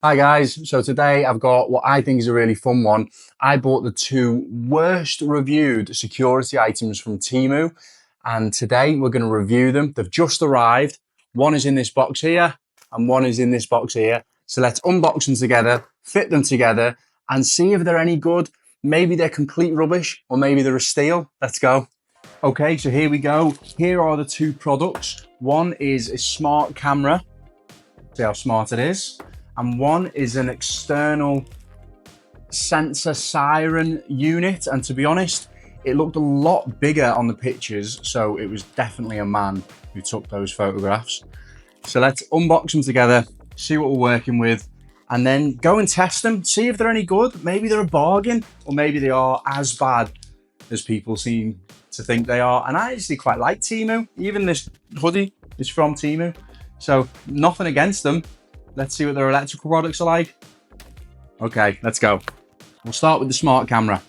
Hi guys, so today I've got what I think is a really fun one. I bought the two worst reviewed security items from Temu, and today we're going to review them. They've just arrived. One is in this box here and one is in this box here. So let's unbox them together, fit them together and see if they're any good. Maybe they're complete rubbish or maybe they're a steal. Let's go. Okay, so here we go. Here are the two products. One is a smart camera. See how smart it is. And one is an external sensor siren unit. And to be honest, it looked a lot bigger on the pictures. So it was definitely a man who took those photographs. So let's unbox them together, see what we're working with, and then go and test them, see if they're any good. Maybe they're a bargain, or maybe they are as bad as people seem to think they are. And I actually quite like Temu. Even this hoodie is from Temu. So nothing against them. Let's see what their electrical products are like. Okay, let's go. We'll start with the smart camera.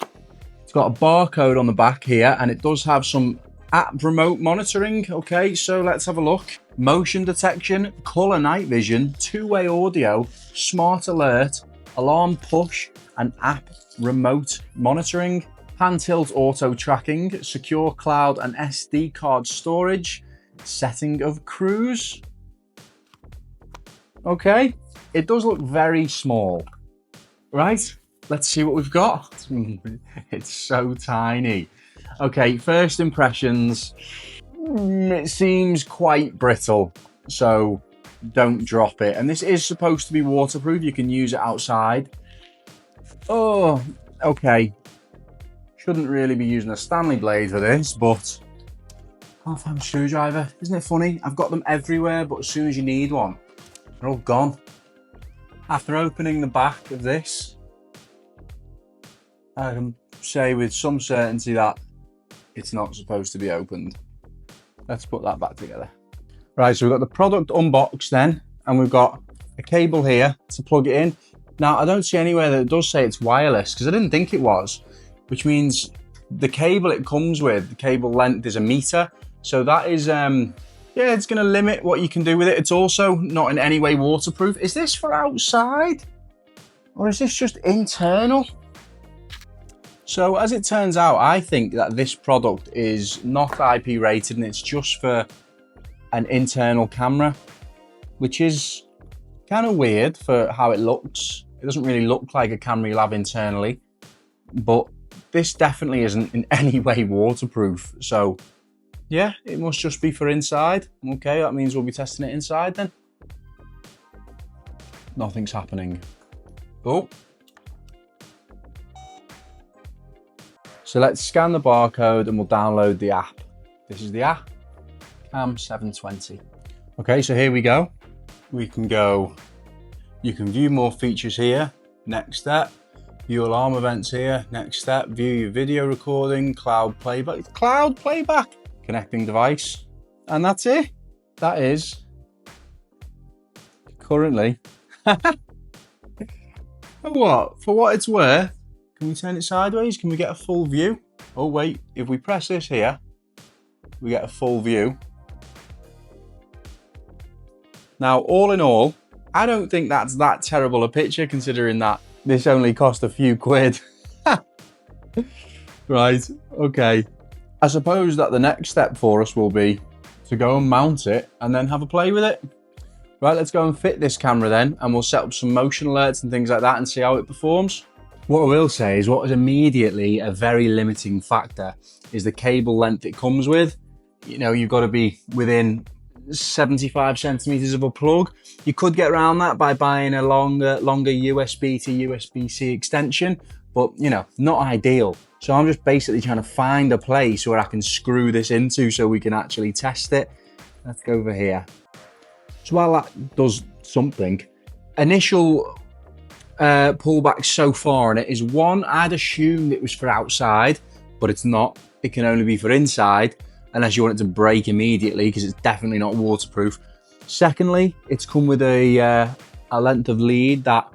It's got a barcode on the back here and it does have some app remote monitoring. Okay, so let's have a look. Motion detection, color night vision, two-way audio, smart alert, alarm push, and app remote monitoring, hand tilt auto tracking, secure cloud and SD card storage, setting of cruise. Okay, it does look very small, right? Let's see what we've got. It's so tiny. Okay, first impressions. It seems quite brittle, so don't drop it. And this is supposed to be waterproof. You can use it outside. Oh, okay. Shouldn't really be using a Stanley blade for this, but can't find a screwdriver. Isn't it funny? I've got them everywhere, but as soon as you need one, they're all gone. After opening the back of this, I can say with some certainty that it's not supposed to be opened. Let's put that back together. Right, so we've got the product unboxed then, and we've got a cable here to plug it in. Now, I don't see anywhere that it does say it's wireless, because I didn't think it was, which means the cable it comes with, the cable length is a meter. So that is, yeah, it's going to limit what you can do with it. It's also not in any way waterproof. Is this for outside? Or is this just internal? So as it turns out, I think that this product is not IP rated and it's just for an internal camera, which is kind of weird for how it looks. It doesn't really look like a camera you'll have internally, but this definitely isn't in any way waterproof. So yeah, it must just be for inside. Okay, that means we'll be testing it inside then. Nothing's happening. Oh. So let's scan the barcode and we'll download the app. This is the app, Cam 720. Okay, so here we go. We can go, you can view more features here. Next step, view alarm events here. Next step, view your video recording, cloud playback. Cloud playback. Connecting device, and that's it. That is currently for what it's worth. Can we turn it sideways? Can we get a full view? Oh wait, if we press this here, we get a full view. Now, all in all, I don't think that's that terrible a picture considering that this only cost a few quid. Right, okay. I suppose that the next step for us will be to go and mount it and then have a play with it. Right, let's go and fit this camera then, and we'll set up some motion alerts and things like that and see how it performs. What I will say is what is immediately a very limiting factor is the cable length it comes with. You know, you've got to be within 75 centimeters of a plug. You could get around that by buying a longer USB to USB-C extension, but you know, not ideal. So I'm just basically trying to find a place where I can screw this into so we can actually test it. Let's go over here. So while that does something, initial pullback so far on it is one, I'd assumed it was for outside, but it's not. It can only be for inside, unless you want it to break immediately, because it's definitely not waterproof. Secondly, it's come with a length of lead that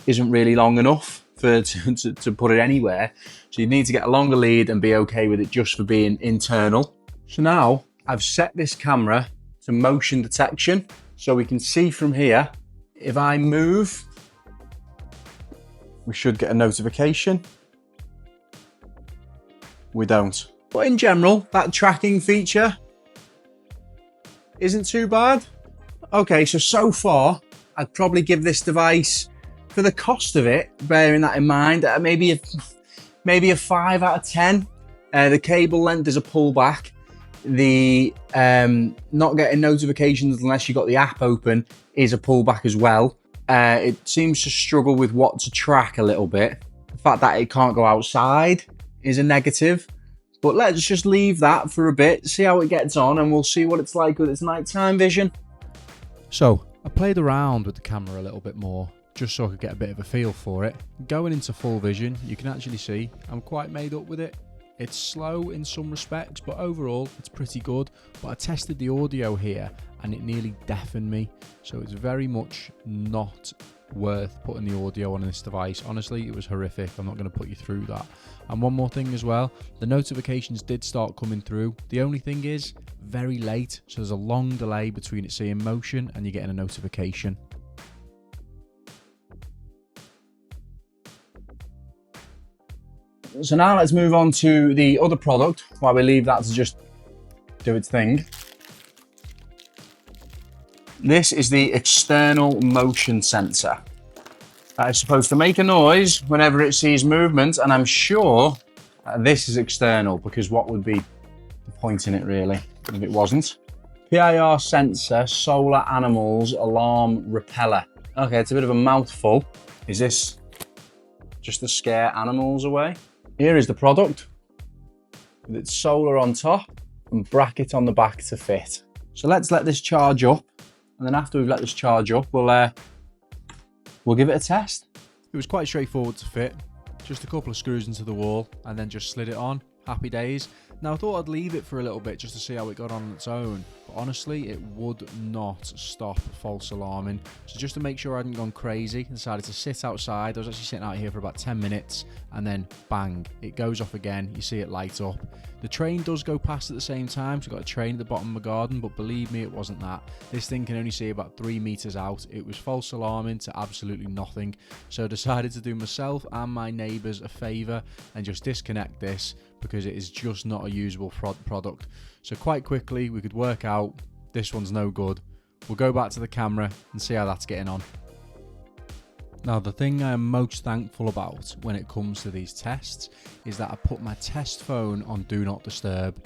isn't really long enough to put it anywhere. So you need to get a longer lead and be okay with it just for being internal. So now I've set this camera to motion detection, so we can see from here, if I move we should get a notification. We don't. But in general, that tracking feature isn't too bad. Okay, so far, I'd probably give this device, for the cost of it, bearing that in mind, maybe a 5 out of 10. The cable length is a pullback. The not getting notifications unless you got the app open is a pullback as well. It seems to struggle with what to track a little bit. The fact that it can't go outside is a negative. But let's just leave that for a bit, see how it gets on, and we'll see what it's like with its nighttime vision. So I played around with the camera a little bit more, just so I could get a bit of a feel for it. Going into full vision, you can actually see I'm quite made up with it. It's slow in some respects, but overall it's pretty good. But I tested the audio here and it nearly deafened me. So it's very much not worth putting the audio on this device. Honestly, it was horrific. I'm not going to put you through that. And one more thing as well, the notifications did start coming through. The only thing is very late. So there's a long delay between it seeing motion and you getting a notification. So now let's move on to the other product while we leave that to just do its thing. This is the external motion sensor. That is supposed to make a noise whenever it sees movement, and I'm sure this is external, because what would be the point in it really if it wasn't? PIR sensor, solar animals, alarm repeller. Okay, it's a bit of a mouthful. Is this just to scare animals away? Here is the product with its solar on top and bracket on the back to fit. So let's let this charge up, and then after we've let this charge up, we'll give it a test. It was quite straightforward to fit, just a couple of screws into the wall and then just slid it on. Happy days. Now I thought I'd leave it for a little bit just to see how it got on its own, but honestly it would not stop false alarming. So just to make sure I hadn't gone crazy, I decided to sit outside. I was actually sitting out here for about 10 minutes and then bang, it goes off again. You see it light up. The train does go past at the same time, so I've got a train at the bottom of my garden, but believe me, it wasn't that. This thing can only see about 3 meters out. It was false alarming to absolutely nothing. So I decided to do myself and my neighbours a favour and just disconnect this, because it is just not a usable product. So quite quickly we could work out this one's no good. We'll go back to the camera and see how that's getting on. Now the thing I am most thankful about when it comes to these tests is that I put my test phone on Do Not Disturb,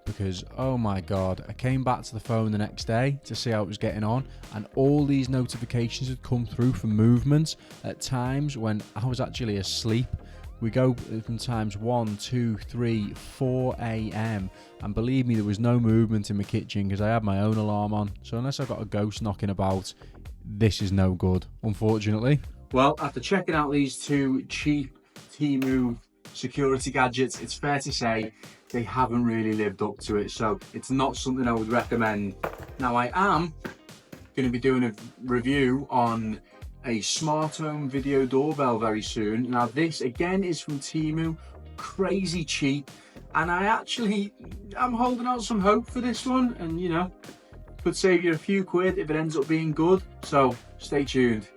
because oh my god, I came back to the phone the next day to see how it was getting on, and all these notifications had come through for movement at times when I was actually asleep. We go from times 1, 2, 3, 4 a.m. and believe me, there was no movement in my kitchen because I had my own alarm on. So unless I've got a ghost knocking about, this is no good, unfortunately. Well, after checking out these two cheap Temu security gadgets, it's fair to say they haven't really lived up to it. So it's not something I would recommend. Now I am going to be doing a review on a smart home video doorbell very soon. Now this again is from Temu, crazy cheap, and I'm holding out some hope for this one, and you know, could save you a few quid if it ends up being good. So stay tuned.